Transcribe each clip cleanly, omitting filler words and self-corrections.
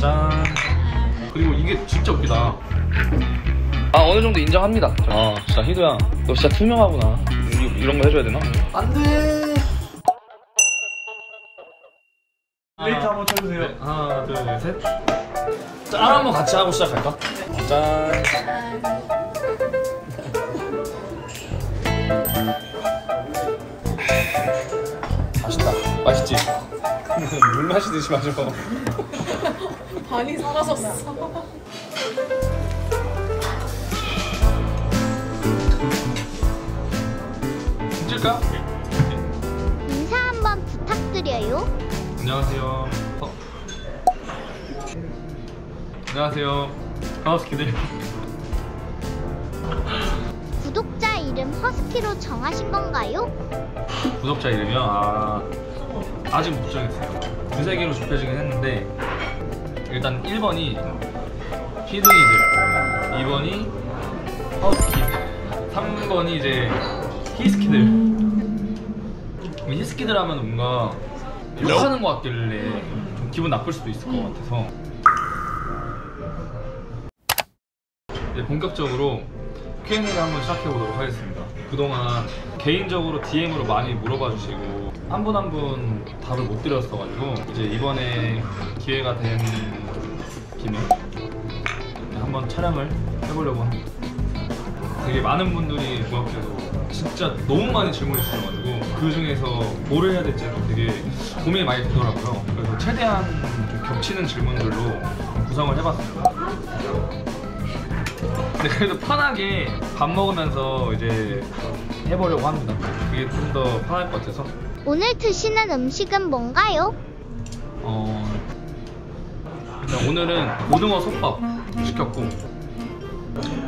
짠. 그리고 이게 진짜 웃기다. 아, 어느 정도 인정합니다. 아, 진짜 희도야, 너 진짜 투명하구나. 이런 거 해줘야 되나? 안 돼. 레이트 한번 쳐주세요. 네, 하나, 둘, 셋. 짠, 한번 같이 하고 시작할까? 짠. 맛있다. 맛있지? 물 마시듯이 마셔. 반이 사라졌어. 찍을까? 인사 한번 부탁드려요. 안녕하세요. 안녕하세요. 허스키들. 구독자 이름 허스키로 정하신 건가요? 구독자 이름이요? 아직 못 정했어요. 두세 개로 좁혀지긴 했는데 일단 1번이 히든이들, 2번이 허스키들, 3번이 이제 히스키들. 히스키들 하면 뭔가 욕하는 것 같길래 좀 기분 나쁠 수도 있을 것 같아서 이제 본격적으로 Q&A를 한번 시작해 보도록 하겠습니다. 그동안 개인적으로 DM으로 많이 물어봐 주시고 한 분 한 분 답을 못 드렸어가지고 이제 이번에 기회가 된 김에 한번 촬영을 해보려고 합니다. 되게 많은 분들이 고맙게도 진짜 너무 많이 질문해 주셔가지고 그 중에서 뭐를 해야 될지 되게 고민이 많이 되더라고요. 그래서 최대한 좀 겹치는 질문들로 구성을 해봤습니다. 근데 그래도 편하게 밥 먹으면서 이제 해보려고 합니다. 그게 좀 더 편할 것 같아서. 오늘 드시는 음식은 뭔가요? 일단 오늘은 고등어 솥밥 시켰고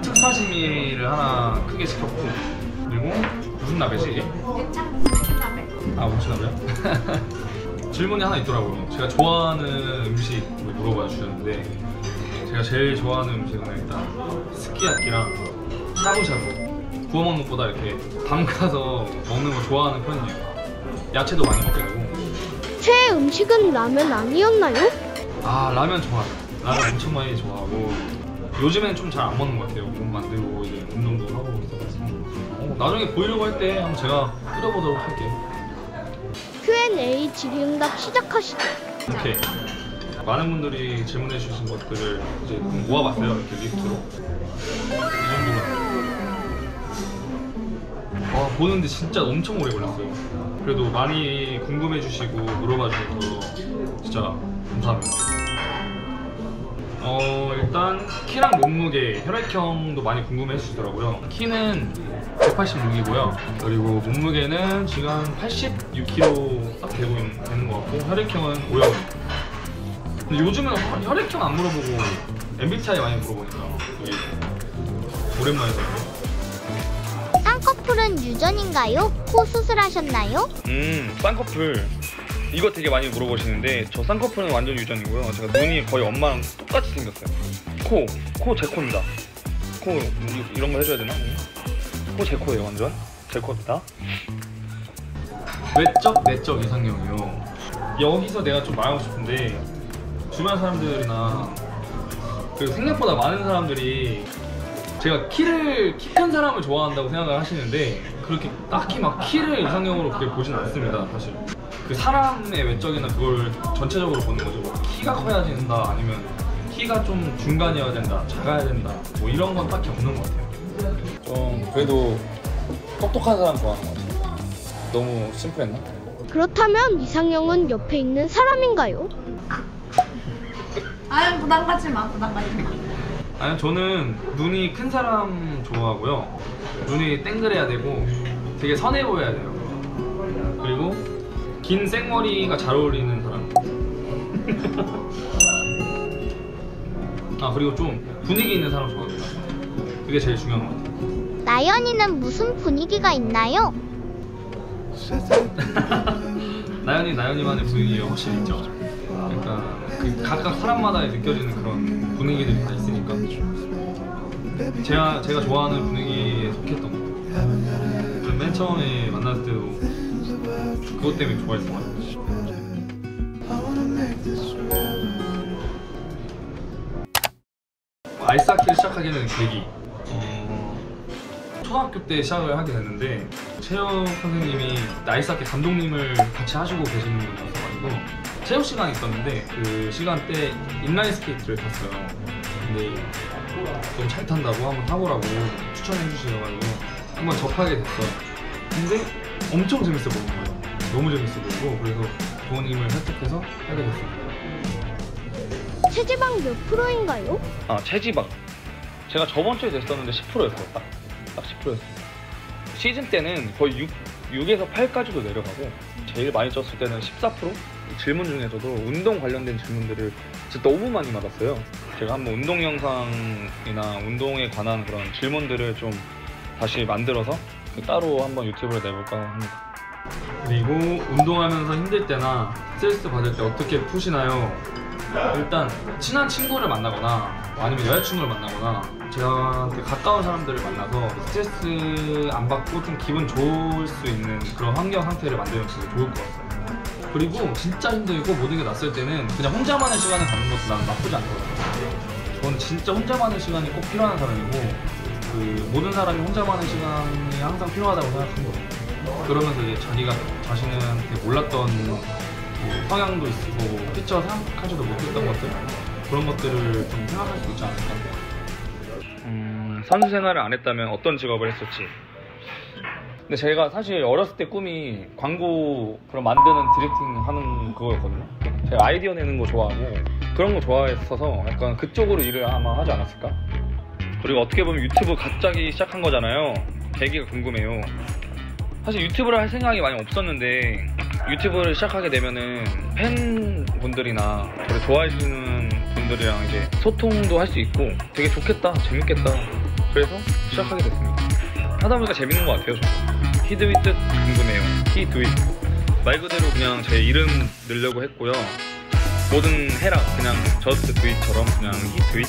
특사시미를 하나 크게 시켰고 그리고 무슨 나베지 이게? 옥차나베. 아, 옥차나베요? 질문이 하나 있더라고요. 제가 좋아하는 음식을 물어봐 주셨는데 제가 제일 좋아하는 음식은 일단 스키야키랑 샤브샤브. 구워 먹는 것보다 이렇게 담가서 먹는 걸 좋아하는 편이에요. 야채도 많이 먹게 되고. 최애 음식은 라면 아니었나요? 아, 라면 좋아요. 라면 엄청 많이 좋아하고 요즘엔 좀 잘 안 먹는 것 같아요. 몸 만들고 이제 운동도 하고 있어서 나중에 보이려고 할 때 한번 제가 끓여보도록 할게요. Q&A 질의응답 시작하시죠. 오케이. 많은 분들이 질문해 주신 것들을 이제 모아봤어요. 이렇게 리스트로. 이 정도로. 보는데 진짜 엄청 오래 걸렸어요. 그래도 많이 궁금해 주시고 물어봐 주셔서 진짜 감사합니다. 일단 키랑 몸무게, 혈액형도 많이 궁금해 해주시더라고요. 키는 186이고요. 그리고 몸무게는 지금 한 86kg 딱 되는 것 같고 혈액형은 O형입니다. 근데 요즘은 혈액형 안 물어보고 MBTI 많이 물어보니까 되게 오랜만에 봤어요. 쌍꺼풀은 유전인가요? 코 수술하셨나요? 쌍꺼풀 이거 되게 많이 물어보시는데 저 쌍꺼풀은 완전 유전이고요. 제가 눈이 거의 엄마랑 똑같이 생겼어요. 코 제 코입니다. 코 이런 거 해줘야 되나? 코 제 코예요. 완전 제 코입니다. 외적, 내적 이상형이요. 여기서 내가 좀 말하고 싶은데 주변 사람들이나 그리고 생각보다 많은 사람들이 제가 키 큰 사람을 좋아한다고 생각을 하시는데 그렇게 딱히 막 키를 이상형으로 그렇게 보진 않습니다. 사실 그 사람의 외적이나 그걸 전체적으로 보는 거죠. 뭐 키가 커야 된다 아니면 키가 좀 중간이어야 된다, 작아야 된다 뭐 이런 건 딱히 없는 것 같아요. 좀 그래도 똑똑한 사람 좋아하는 것 같아요. 너무 심플했나? 그렇다면 이상형은 옆에 있는 사람인가요? 아유, 부담 갖지 마. 부담 갖지 마. 아니, 저는 눈이 큰 사람 좋아하고요. 눈이 땡그래야 되고 되게 선해 보여야 돼요. 그리고 긴 생머리가 잘 어울리는 사람. 그리고 좀 분위기 있는 사람 좋아합니다. 그게 제일 중요한 것 같아요. 나연이는 무슨 분위기가 있나요? 나연이만의 분위기가 확실히 있죠. 그러니까 그 각각 사람마다 느껴지는 그런 분위기들이 다 있으니까 제가 좋아하는 분위기에 속했던 것 같아요. 맨 처음에 만났을 때도 그것 때문에 좋아했던 것 같아요. 아이스하키를 시작하게 된 계기, 초등학교 때 시작을 하게 됐는데 체육 선생님이 아이스하키 감독님을 같이 하시고 계시는 분이었어가지고 체육 시간이 있었는데 그 시간 때 인라인 스케이트를 탔어요. 근데 너무 잘 탄다고 한번 타보라고 추천해 주셔가지고 한번 접하게 됐어요. 근데 엄청 재밌어 보이는 거예요. 너무 재밌어 보이고 그래서 부모님을 설득해서 하게 됐습니다. 체지방 몇 프로인가요? 체지방 제가 저번 주에 됐었는데 10%였어요. 딱 10%였어요. 시즌 때는 거의 6에서 8까지도 내려가고 제일 많이 쪘을 때는 14%? 질문 중에서도 운동 관련된 질문들을 진짜 너무 많이 받았어요. 제가 한번 운동 영상이나 운동에 관한 그런 질문들을 좀 다시 만들어서 따로 한번 유튜브를 내볼까 합니다. 그리고 운동하면서 힘들 때나 스트레스 받을 때 어떻게 푸시나요? 일단 친한 친구를 만나거나 아니면 여자친구를 만나거나 저한테 가까운 사람들을 만나서 스트레스 안 받고 좀 기분 좋을 수 있는 그런 환경 상태를 만들면 진짜 좋을 것 같아요. 그리고 진짜 힘들고 모든 게 났을 때는 그냥 혼자만의 시간을 갖는 것도 나는 나쁘지 않거든요. 저는 진짜 혼자만의 시간이 꼭 필요한 사람이고 그 모든 사람이 혼자만의 시간이 항상 필요하다고 생각합니다. 그러면서 이제 자기가 자신한테 몰랐던 성향도 있고 피처 생각하지도 못했던 것들 그런 것들을 좀 생각할 수 있지 않을까. 선수 생활을 안 했다면 어떤 직업을 했었지? 근데 제가 사실 어렸을 때 꿈이 광고 그런 만드는 디렉팅 하는 그거였거든요. 제가 아이디어 내는 거 좋아하고 그런 거 좋아했어서 약간 그쪽으로 일을 아마 하지 않았을까? 그리고 어떻게 보면 유튜브 갑자기 시작한 거잖아요. 계기가 궁금해요. 사실 유튜브를 할 생각이 많이 없었는데 유튜브를 시작하게 되면은 팬분들이나 저를 좋아해주는 분들이랑 이제 소통도 할 수 있고 되게 좋겠다, 재밌겠다. 그래서 시작하게 됐습니다. 하다 보니까 재밌는 것 같아요. 히드윗 뜻 궁금해요. 히드윗 말 그대로 그냥 제 이름 넣으려고 했고요. 뭐든 해라 그냥 저스트 드윗처럼 그냥 히드윗.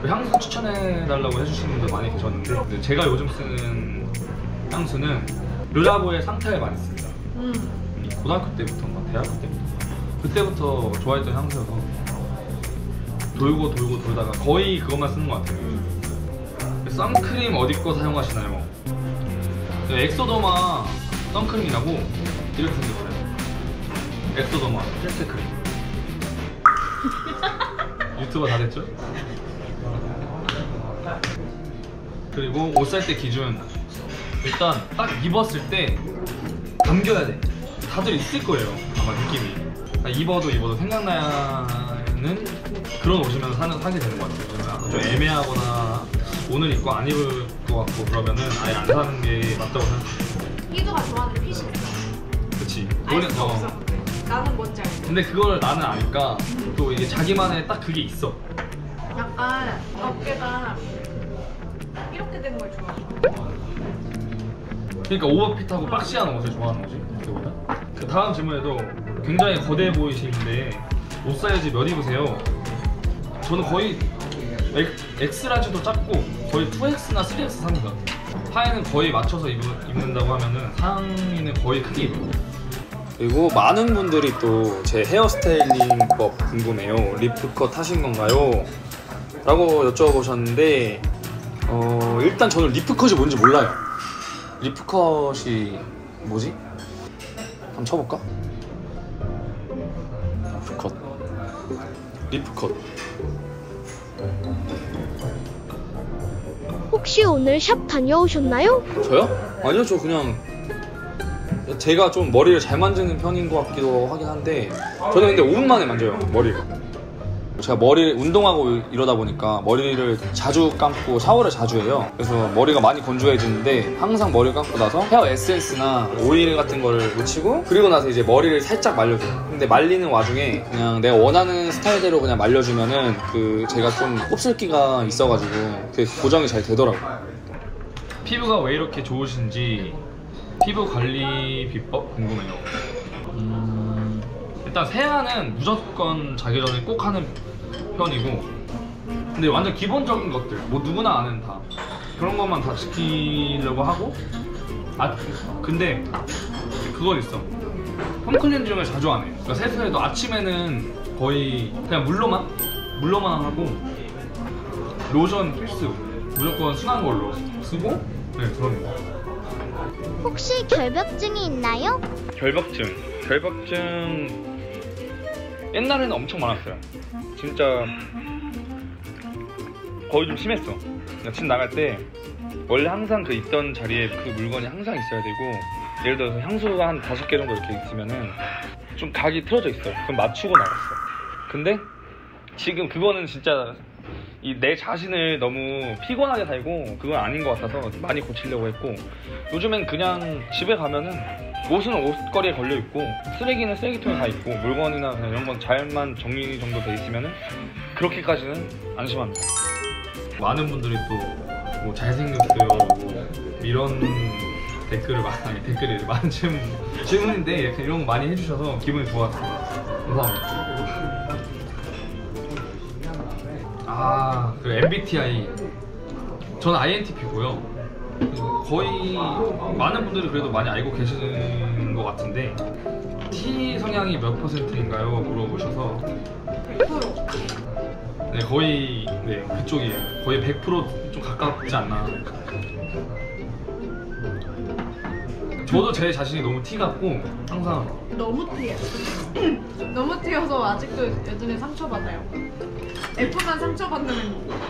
향수 추천해달라고 해주시는 분들 많이 계셨는데 근데 제가 요즘 쓰는 향수는 르라보의 상타를 많이 씁니다. 고등학교 때부터인가 대학교 그때부터 좋아했던 향수여서 돌고 돌다가 거의 그것만 쓰는 것 같아요. 선크림 어디 거 사용하시나요? 엑소더마 선크림이라고 이렇게 생겼어요. 엑소더마 헬스크림. 유튜버 다 됐죠? 그리고 옷 살 때 기준 일단 딱 입었을 때 감겨야 돼. 다들 있을 거예요 아마 느낌이. 입어도 생각나는 그런 옷이면 사게 되는 것 같아요. 좀 애매하거나 오늘 입고 안 입을 것 같고 그러면은 아예 안 사는 게 맞다고 생각해요. 희두가 좋아하는 핏이 있어. 그치. 알 수 없어. 나는 뭔지 알고. 근데 그걸 나는 아니까 또 이게 자기만의 딱 그게 있어. 약간 어깨가 이렇게 된 걸 좋아해. 그러니까 오버핏하고 박시한 옷을 좋아하는 거지. 그거보다. 그 다음 질문에도 굉장히 거대해 보이시는데 옷 사이즈 몇 입으세요? 저는 거의 X라지도 작고 거의 2X나 3X 삽니다. 하의는 거의 맞춰서 입는다고 하면은 상의는 거의 크게 입어요. 그리고 많은 분들이 또 제 헤어스타일링법 궁금해요. 리프컷 하신 건가요? 라고 여쭤보셨는데 일단 저는 리프컷이 뭔지 몰라요. 리프컷이 뭐지? 한번 쳐볼까? 리프컷 혹시 오늘 샵 다녀오셨나요? 저요? 아니요, 저 그냥 제가 좀 머리를 잘 만지는 편인 것 같기도 하긴 한데 저는 근데 5분 만에 만져요, 머리를. 제가 머리 운동하고 이러다 보니까 머리를 자주 감고 샤워를 자주 해요. 그래서 머리가 많이 건조해지는데 항상 머리를 감고 나서 헤어 에센스나 오일 같은 거를 묻히고 그리고 나서 이제 머리를 살짝 말려줘요. 근데 말리는 와중에 그냥 내가 원하는 스타일대로 그냥 말려주면은 그 제가 좀 곱슬기가 있어가지고 그게 고정이 잘 되더라고요. 피부가 왜 이렇게 좋으신지 피부 관리 비법 궁금해요. 일단 세안은 무조건 자기 전에 꼭 하는 편이고 근데 완전 기본적인 것들 뭐 누구나 아는 다 그런 것만 다 지키려고 하고 근데 그건 있어. 홈클렌징을 자주 안 해요. 그러니까 세수해도 아침에는 거의 그냥 물로만 물로만 하고 로션 필수 무조건 순한 걸로 쓰고 네 그런 거. 혹시 결벽증이 있나요? 결벽증 옛날에는 엄청 많았어요. 진짜 거의 좀 심했어. 집 나갈 때 원래 항상 그 있던 자리에 그 물건이 항상 있어야 되고, 예를 들어서 향수가 한 5개 정도 이렇게 있으면은 좀 각이 틀어져 있어요. 그럼 맞추고 나갔어. 근데 지금 그거는 진짜 내 자신을 너무 피곤하게 살고 그건 아닌 것 같아서 많이 고치려고 했고, 요즘엔 그냥 집에 가면은 옷은 옷걸이에 걸려 있고 쓰레기는 쓰레기통에 가 있고 물건이나 그냥 이런 건 잘만 정리 정도 돼 있으면은 그렇게까지는 안심합니다. 많은 분들이 또 뭐 잘생겼어요 뭐 이런 댓글을 많은 질문인데 이런 거 많이 해주셔서 기분이 좋았어요. 감사합니다. 그 MBTI 저는 INTP고요. 거의 많은 분들이 그래도 많이 알고 계시는 것 같은데 T 성향이 몇 %인가요? 물어보셔서 100%. 네 거의 네 그쪽이에요. 거의 100% 좀 가깝지 않나. 저도 제 자신이 너무 T 같고 항상 너무 티해. 너무 티여서 아직도 여전히 상처받아요. F만 상처받는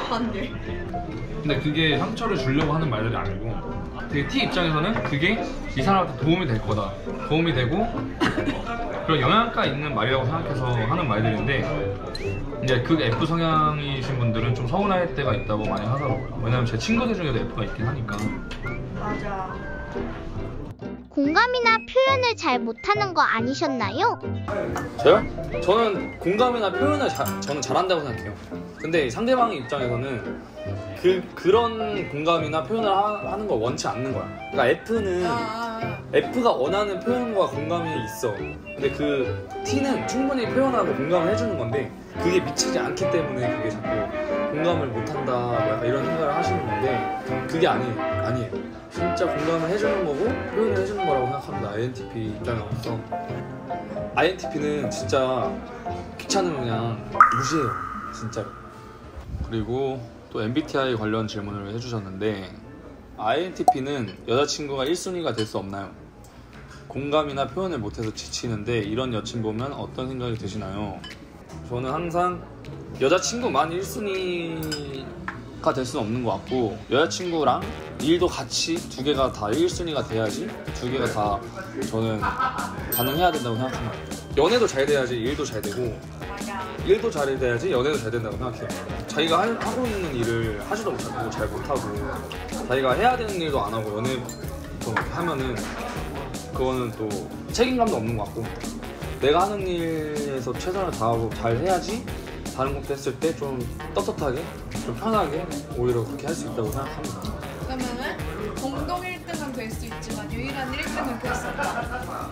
관계. 근데 그게 상처를 주려고 하는 말들이 아니고 되게 T 입장에서는 그게 이 사람한테 도움이 될 거다, 도움이 되고 그런 영향가 있는 말이라고 생각해서 하는 말들인데, 이제 그 F 성향이신 분들은 좀 서운할 때가 있다고 많이 하더라고요. 왜냐면 제 친구들 중에도 F가 있긴 하니까. 맞아. 공감이나 표현을 잘 못하는 거 아니셨나요? 저요? 저는 공감이나 표현을 저는 잘한다고 생각해요. 근데 상대방의 입장에서는 그런 공감이나 표현을 하는 걸 원치 않는 거야. 그러니까 F는 F가 원하는 표현과 공감이 있어. 근데 그 T는 충분히 표현하고 공감을 해주는 건데 그게 미치지 않기 때문에 그게 자꾸 공감을 못한다 뭐 약간 이런 생각을 하시는 건데 그게 아니에요. 진짜 공감을 해주는 거고 표현을 해주는 거라고 생각합니다. INTP 입장에서. INTP는 진짜 귀찮으면 그냥 무시해요. 진짜로. 그리고 또 MBTI 관련 질문을 해주셨는데, INTP는 여자친구가 1순위가 될 수 없나요? 공감이나 표현을 못해서 지치는데 이런 여친 보면 어떤 생각이 드시나요? 저는 항상 여자친구만 1순위가 될 수는 없는 것 같고, 여자친구랑 일도 같이 두 개가 다 1순위가 돼야지 두 개가 다 저는 가능해야 된다고 생각합니다. 연애도 잘 돼야지 일도 잘 되고, 일도 잘 돼야지 연애도 잘 된다고 생각해요. 자기가 하고 있는 일을 하지도 못하고 잘 못하고 자기가 해야 되는 일도 안 하고 연애부터 하면은 그거는 또 책임감도 없는 것 같고, 내가 하는 일에서 최선을 다하고 잘 해야지 다른 것도 했을 때 좀 떳떳하게 좀 편하게 오히려 그렇게 할 수 있다고 생각합니다. 그러면은 공동 1등은 될 수 있지만 유일한 1등은 될 수 없다.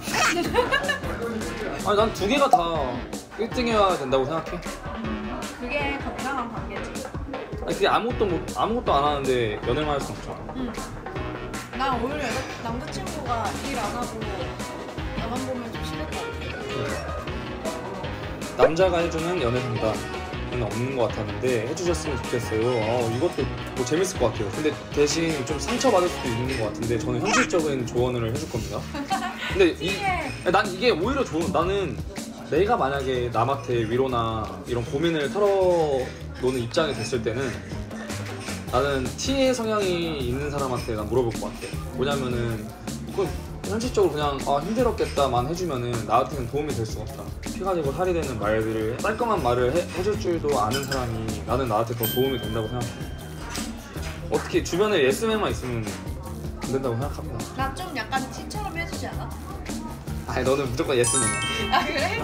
아니 난 두 개가 다 1등해야 된다고 생각해. 그게 건강한 관계지. 아니 그게 아무것도 안 하는데 연애만 할 수는 없잖아. 난 오히려 남자친구가 일 안 하고 나만 보면 좀 싫을 것 같아. 남자가 해주는 연애 상담은 없는 것 같았는데 해주셨으면 좋겠어요. 이것도 뭐 재밌을 것 같아요. 근데 대신 좀 상처받을 수도 있는 것 같은데 저는 현실적인 조언을 해줄 겁니다. 근데 난 이게 오히려 나는 내가 만약에 남한테 위로나 이런 고민을 털어놓는 입장이 됐을 때는 나는 T의 성향이 있는 사람한테 난 물어볼 것 같아. 뭐냐면은 현실적으로 그냥 힘들었겠다만 해주면은 나한테는 도움이 될 수가 없다. 피가 되고 살이 되는 말들을, 깔끔한 말을 해줄 줄도 아는 사람이 나는 나한테 더 도움이 된다고 생각해. 어떻게 주변에 예스맨만 있으면 안 된다고 생각합니다. 나 좀 약간 T처럼 해주지 않아? 아니 너는 무조건 예스맨이야. 아 그래?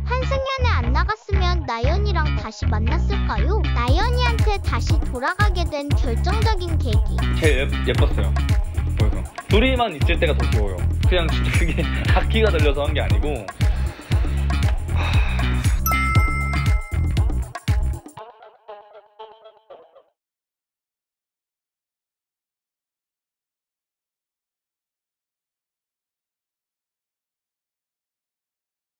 한승연에 안 나갔으면 나연이랑 다시 만났을까요? 나연이한테 다시 돌아가게 된 결정적인 계기. 제일 예뻤어요. 보여서 둘이만 있을 때가 더 귀여워요. 그냥 진짜 그게 악기가 들려서 한 게 아니고